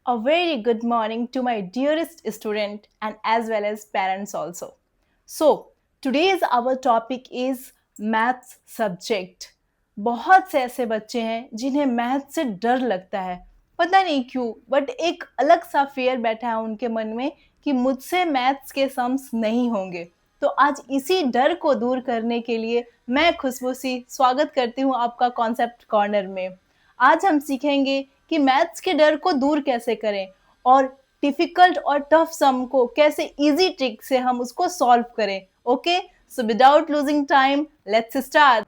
A very good morning to my dearest student and as well as parents also. So, today's our topic is maths subject. बहुत से ऐसे बच्चे हैं जिन्हें math से डर लगता है, पता नहीं क्यों, बट एक अलग सा फियर बैठा है उनके मन में कि मुझसे मैथ्स के सम्स नहीं होंगे। तो आज इसी डर को दूर करने के लिए मैं खुशबू सी स्वागत करती हूँ आपका कॉन्सेप्ट कॉर्नर में। आज हम सीखेंगे कि मैथ्स के डर को दूर कैसे करें और डिफिकल्ट और टफ सम को कैसे इजी ट्रिक से हम उसको सॉल्व करें। Okay, so without losing time let's start.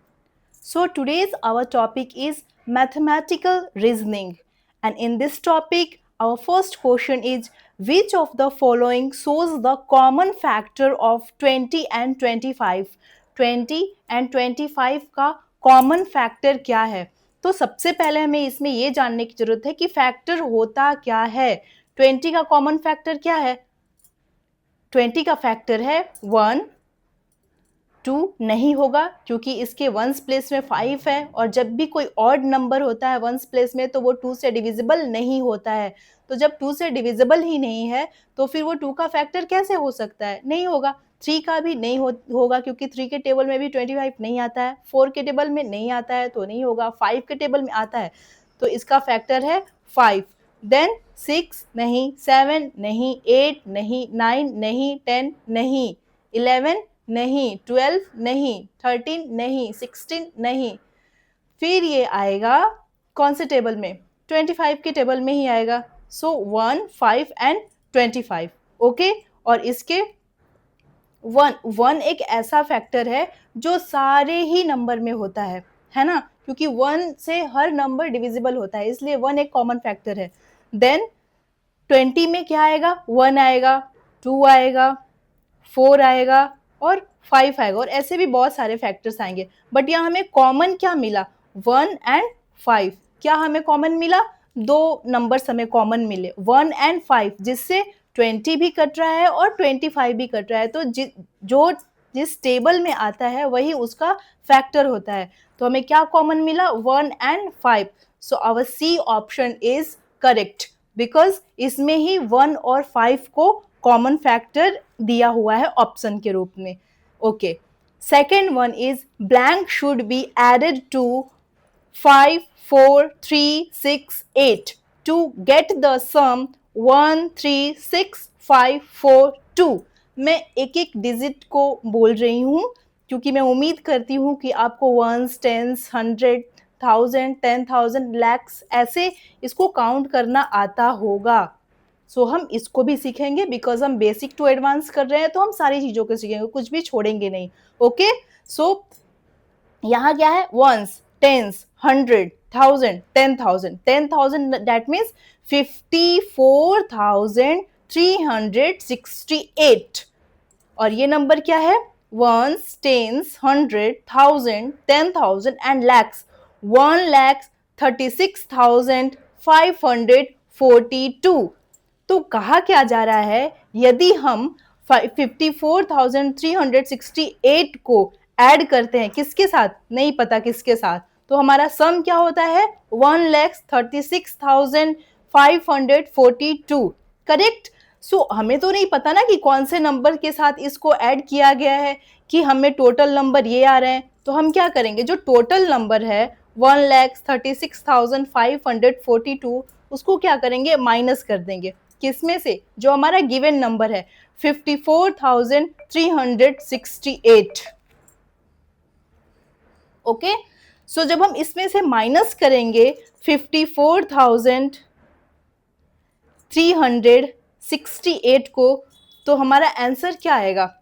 So today's our topic is mathematical reasoning, and in this topic our first question is which of the following shows the common factor of 20 and 25? 20 and 25 का common factor क्या है? तो सबसे पहले हमें इसमें ये जानने की जरूरत है कि फैक्टर होता क्या है। 20 का कॉमन फैक्टर क्या है? 20 का फैक्टर है 1, 2 नहीं होगा क्योंकि इसके वंस प्लेस में 5 है और जब भी कोई ऑड नंबर होता है वंस प्लेस में तो वो 2 से डिविजिबल नहीं होता है। तो जब 2 से डिविजिबल ही नहीं है तो फिर वो 2 का फैक्टर कैसे हो सकता है? नहीं होगा। 3 का भी नहीं होगा क्योंकि 3 के टेबल में भी 25 नहीं आता है, 4 के टेबल में नहीं आता है तो नहीं होगा, 5 के टेबल में आता है तो इसका फैक्टर है 5। देन 6 नहीं, 7 नहीं, 8 नहीं, 9 नहीं, 10 नहीं, 11 नहीं, 12 नहीं, 13 नहीं, 16 नहीं। फिर ये आएगा कौन से टेबल में? 25 के टेबल में ही आएगा। सो 1, 5 एंड 25। ओके, और इसके 1 एक ऐसा फैक्टर है जो सारे ही नंबर में होता है ना, क्योंकि 1 से हर नंबर डिविजिबल होता है, इसलिए 1 एक कॉमन फैक्टर है। देन 20 में क्या आएगा? 1 आएगा, 2 आएगा, 4 आएगा और 5 आएगा, और ऐसे भी बहुत सारे फैक्टर्स आएंगे। बट यहाँ हमें कॉमन क्या मिला? 1 एंड 5। क्या हमें कॉमन मिला? 2 नंबर्स हमें कॉमन मिले, 1 एंड 5, जिससे 20 भी कट रहा है और 25 भी कट रहा है। तो जो जिस टेबल में आता है वही उसका फैक्टर होता है। तो हमें क्या कॉमन मिला? 1 and 5। So our C option is correct because इसमें ही 1 और 5 को कॉमन फैक्टर दिया हुआ है ऑप्शन के रूप में। Okay, second one is blank should be added to 5, 4, 3, 6, 8 to get the sum 1, 3, 6, 5, 4, 2। मैं एक एक डिजिट को बोल रही हूँ क्योंकि मैं उम्मीद करती हूँ कि आपको वंस, टेंस, 100, 1000, 10,000, लैक्स ऐसे इसको काउंट करना आता होगा। सो हम इसको भी सीखेंगे बिकॉज हम बेसिक टू एडवांस कर रहे हैं, तो हम सारी चीजों को सीखेंगे, कुछ भी छोड़ेंगे नहीं। ओके, सो यहाँ क्या है? Ones, tens, 100, 1000, 10,000, 10,000 that means 54,368। और ये नंबर क्या है? Ones, tens, 100, 1000, 10,000 and lakhs, 1,36,542। तो कहा क्या जा रहा है? यदि हम 54,368 को ऐड करते हैं किसके साथ? नहीं पता किसके साथ, तो हमारा सम क्या होता है? 1,36,542। करेक्ट। सो हमें तो नहीं पता ना कि कौन से नंबर के साथ इसको ऐड किया गया है, कि हमें टोटल नंबर ये आ रहे हैं। तो हम क्या करेंगे? जो टोटल नंबर है 1,36,542 उसको क्या करेंगे? माइनस कर देंगे। किसमें से? जो हमारा गिवन नंबर है 54,368। ओके, सो जब हम इसमें से माइनस करेंगे 54,368 को, तो हमारा आंसर क्या आएगा?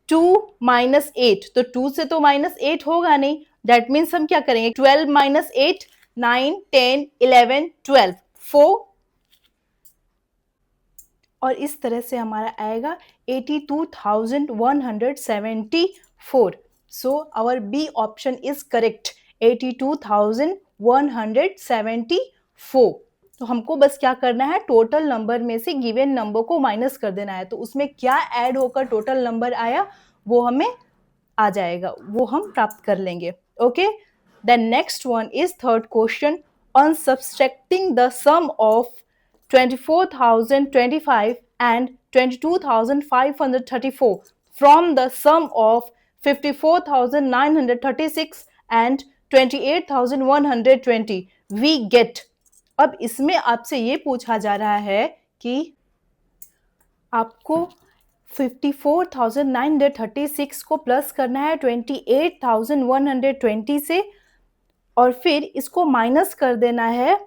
2 माइनस 8। तो 2 से तो माइनस 8 होगा नहीं, दैट मीन्स हम क्या करेंगे? 12 माइनस 8, 9, 10, 11, 12, 4, और इस तरह से हमारा आएगा 82,174। So our B option is correct, 82,174। तो हमको बस क्या करना है? टोटल नंबर में से गिवन नंबर को माइनस कर देना है, तो उसमें क्या ऐड होकर टोटल नंबर आया वो हमें आ जाएगा, वो हम प्राप्त कर लेंगे। Okay, the next one is third question, on subtracting the sum of 24,025 and 22,534 from the sum of 54,936 and 28,120 we get। अब इसमें आपसे ये पूछा जा रहा है कि आपको 54,936 को प्लस करना है 28,120 से और फिर इसको माइनस कर देना है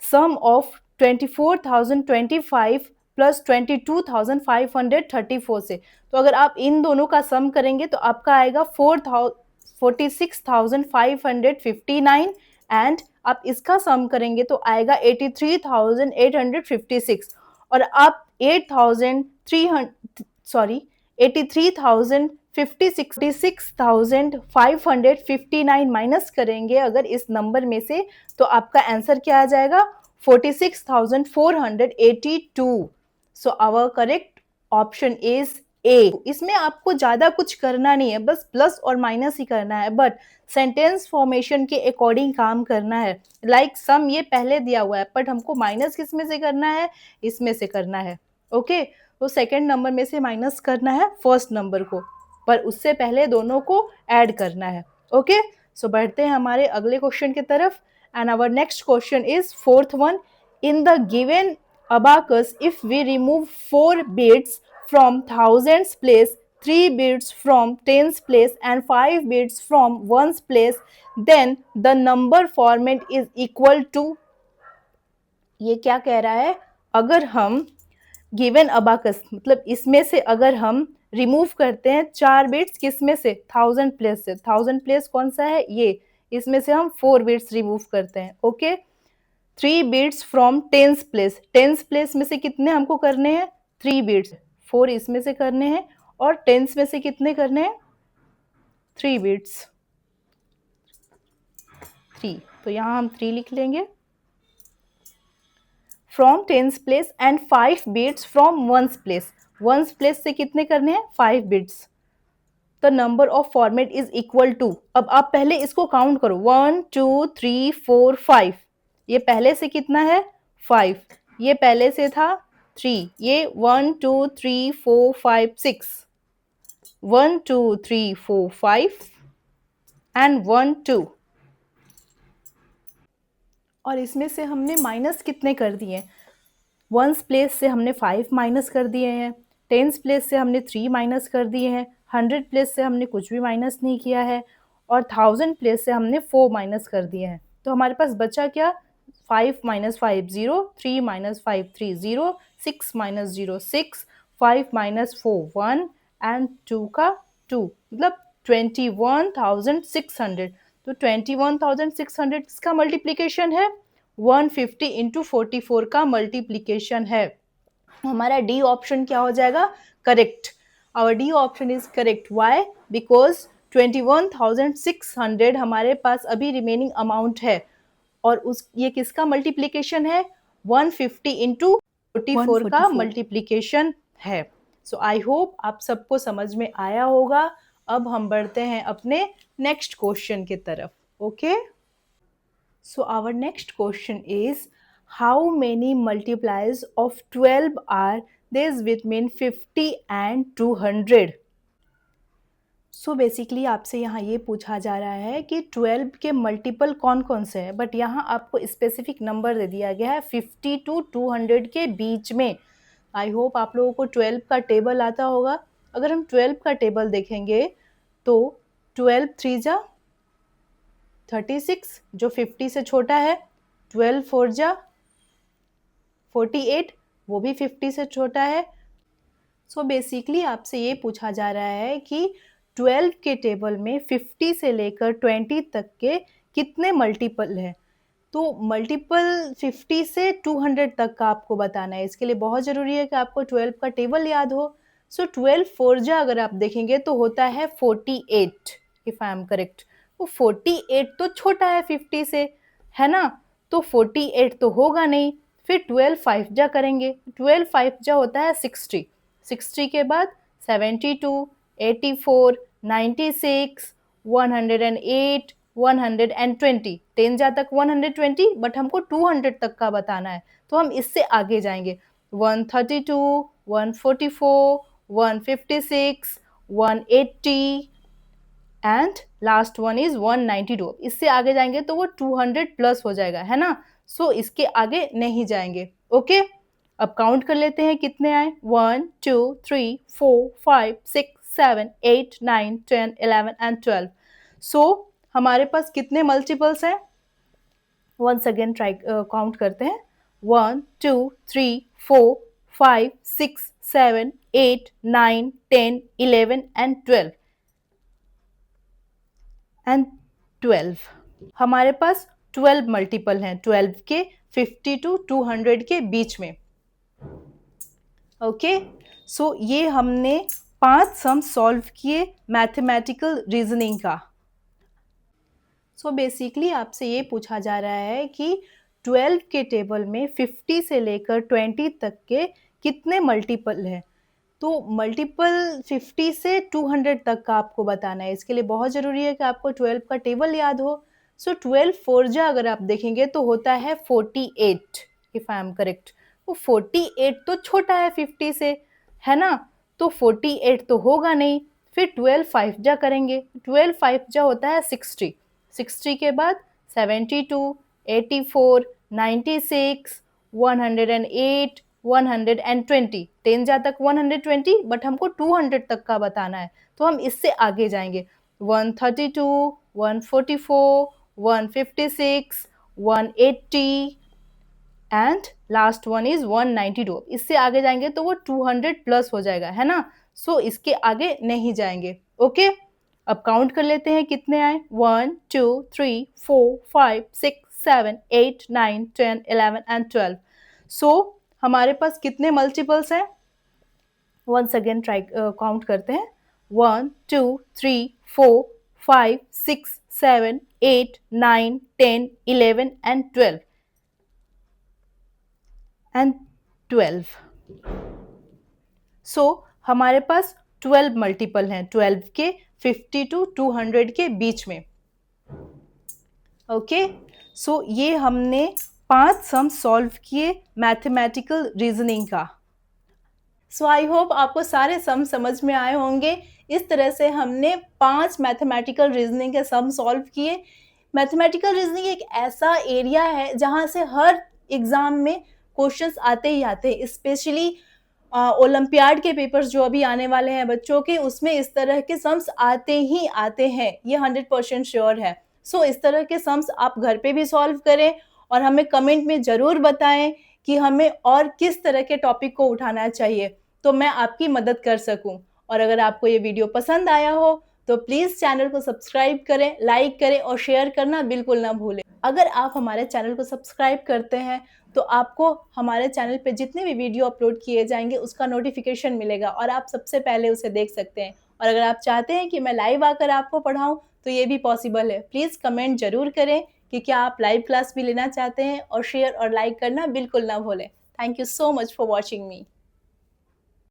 सम ऑफ 24,025 प्लस 22,534 से। तो अगर आप इन दोनों का सम करेंगे तो आपका आएगा 46,559 एंड आप इसका सम करेंगे तो आएगा 83,856 और आप 86,559 माइनस करेंगे अगर इस नंबर में से तो आपका आंसर क्या आ जाएगा 46,482। So our correct option is A. इसमें आपको ज्यादा कुछ करना नहीं है, बस प्लस और माइनस ही करना है, बट सेंटेंस फॉर्मेशन के अकॉर्डिंग काम करना है। लाइक सम ये पहले दिया हुआ है बट हमको माइनस किस में से करना है, इसमें से करना है। ओके तो सेकंड नंबर में से माइनस करना है फर्स्ट नंबर को, पर उससे पहले दोनों को ऐड करना है। ओके सो बढ़ते हैं हमारे अगले क्वेश्चन की तरफ and our next question is fourth one. In the given abacus if we remove 4 bits from thousands place, 3 bits from tens place and 5 bits from ones place, then the number format is equal to। ये क्या कह रहा है, अगर हम given abacus मतलब इसमें से अगर हम रिमूव करते हैं 4 बिट्स किसमें से, 1000 प्लेस से। 1000 प्लेस कौन सा है, ये, इसमें से हम 4 बिट्स रिमूव करते हैं। Okay 3 bits from tens place, tens place में से कितने हमको करने हैं 3 बिट्स, 4 इसमें से करने हैं और टेंस में से कितने करने हैं 3 बिट्स, 3, तो यहाँ हम 3 लिख लेंगे। From tens place and 5 bits from ones place, ones place से कितने करने हैं 5 bits. The number of format is equal to, अब आप पहले इसको काउंट करो 1 2 3 4 5, ये पहले से कितना है 5, ये पहले से था 3, ये 1 2 3 4 5 6, 1 2 3 4 5 एंड 1 2, और इसमें से हमने माइनस कितने कर दिए, वंस प्लेस से हमने 5 माइनस कर दिए हैं, टेंस प्लेस से हमने 3 माइनस कर दिए हैं, 100 प्लेस से हमने कुछ भी माइनस नहीं किया है और 1000 प्लेस से हमने 4 माइनस कर दिए हैं। तो हमारे पास बचा क्या, 5 minus 5 0, 3 minus 5 3 0, 6 minus 0 6, 5 minus 4 1 and 2 का 2, मतलब 21,600। तो 21,600 इसका मल्टीप्लीकेशन है 150 इंटू 44 का मल्टीप्लीकेशन है। हमारा डी ऑप्शन क्या हो जाएगा, correct. Our D option is correct. Why, because 21,600 हमारे पास अभी रिमेनिंग अमाउंट है और उस ये किसका मल्टीप्लीकेशन है 150 इंटू 44 का मल्टीप्लीकेशन है। सो आई होप आप सबको समझ में आया होगा। अब हम बढ़ते हैं अपने नेक्स्ट क्वेश्चन की तरफ। Okay so our next question is how many multiplies of 12 are this between 50 and 200। So basically आपसे यहाँ ये पूछा जा रहा है कि 12 के मल्टीपल कौन कौन से हैं, बट यहाँ आपको स्पेसिफिक नंबर दे दिया गया है 50 टू 200 के बीच में। आई होप आप लोगों को 12 का टेबल आता होगा। अगर हम 12 का टेबल देखेंगे तो 12 3 जा 36 जो 50 से छोटा है, 12 4 जा 48 वो भी 50 से छोटा है। सो बेसिकली आपसे ये पूछा जा रहा है कि 12 के टेबल में 50 से लेकर 20 तक के कितने मल्टीपल हैं। तो मल्टीपल 50 से 200 तक का आपको बताना है। इसके लिए बहुत ज़रूरी है कि आपको 12 का टेबल याद हो। सो 12 4 जा अगर आप देखेंगे तो होता है 48, इफ़ आई एम करेक्ट। तो 48 तो छोटा है 50 से, है ना, तो 48 तो होगा नहीं। फिर 12 5 जा करेंगे, 12 5 जा होता है 60, 60 के बाद 72, 84, 96, 108, 120, 10 जहाँ तक 120, बट हमको 200 तक का बताना है, तो हम इससे आगे जाएंगे। 132, 144, 156, 180 एंड लास्ट वन इज 192। इससे आगे जाएंगे तो वो 200 प्लस हो जाएगा, है ना। सो इसके आगे नहीं जाएंगे। ओके, अब काउंट कर लेते हैं कितने आए। 1 2 3 4 5 6 7 8 9 10 11 एंड 12। सो हमारे पास कितने मल्टीपल्स हैं, वंस अगेन ट्राई काउंट करते हैं। 1 2 3 4 5 6 7 8 9 10 11 एंड 12 एंड 12। हमारे पास 12 मल्टीपल हैं 12 के, 50 टू 200 के बीच में। ओके, सो ये हमने 5 सम सॉल्व किए मैथमेटिकल रीजनिंग का। सो बेसिकली आपसे ये पूछा जा रहा है कि 12 के टेबल में 50 से लेकर 20 तक के कितने मल्टीपल हैं। तो मल्टीपल 50 से 200 तक का आपको बताना है। इसके लिए बहुत ज़रूरी है कि आपको 12 का टेबल याद हो। सो 12 फोरजा अगर आप देखेंगे तो होता है 48, इफ़ आई एम करेक्ट। वो 48 तो छोटा है 50 से, है ना, तो 48 तो होगा नहीं। फिर 12 5जा करेंगे, 12 5जा होता है 60, 60 के बाद 72, 84, 96, 108, 120, 10 जहाँ तक 120, बट हमको 200 तक का बताना है, तो हम इससे आगे जाएंगे। 132, 144, 156, 180 एंड लास्ट वन इज 192। इससे आगे जाएंगे तो वो 200 प्लस हो जाएगा, है ना। सो इसके आगे नहीं जाएंगे। ओके, अब काउंट कर लेते हैं कितने आए। 1 2 3 4 5 6 7 8 9 10 11 एंड 12। सो हमारे पास कितने मल्टीपल्स हैं, वंस अगेन ट्राई काउंट करते हैं। 1 2 3 4 5 6 7 8 9 10 11 एंड 12। सो हमारे पास 12 मल्टीपल हैं 12 के, 50 टू 200 के बीच में। ओके, सो ये हमने 5 सम सॉल्व किए मैथमेटिकल रीजनिंग का। सो आई होप आपको सारे सम समझ में आए होंगे। इस तरह से हमने 5 मैथमेटिकल रीजनिंग के सम सॉल्व किए। मैथमेटिकल रीजनिंग एक ऐसा एरिया है जहाँ से हर एग्ज़ाम में क्वेश्चंस आते ही आते हैं, स्पेशली ओलंपियाड के पेपर्स जो अभी आने वाले हैं बच्चों के, उसमें इस तरह के सम्स आते ही आते हैं, ये 100% श्योर है। सो इस तरह के सम्स आप घर पे भी सॉल्व करें और हमें कमेंट में ज़रूर बताएं कि हमें और किस तरह के टॉपिक को उठाना चाहिए, तो मैं आपकी मदद कर सकूं। और अगर आपको ये वीडियो पसंद आया हो तो प्लीज़ चैनल को सब्सक्राइब करें, लाइक करें और शेयर करना बिल्कुल ना भूलें। अगर आप हमारे चैनल को सब्सक्राइब करते हैं तो आपको हमारे चैनल पे जितने भी वीडियो अपलोड किए जाएंगे उसका नोटिफिकेशन मिलेगा और आप सबसे पहले उसे देख सकते हैं। और अगर आप चाहते हैं कि मैं लाइव आकर आपको पढ़ाऊँ तो ये भी पॉसिबल है। प्लीज़ कमेंट ज़रूर करें कि क्या आप लाइव क्लास भी लेना चाहते हैं, और शेयर और लाइक करना बिल्कुल ना भूलें। Thank you so much for watching me.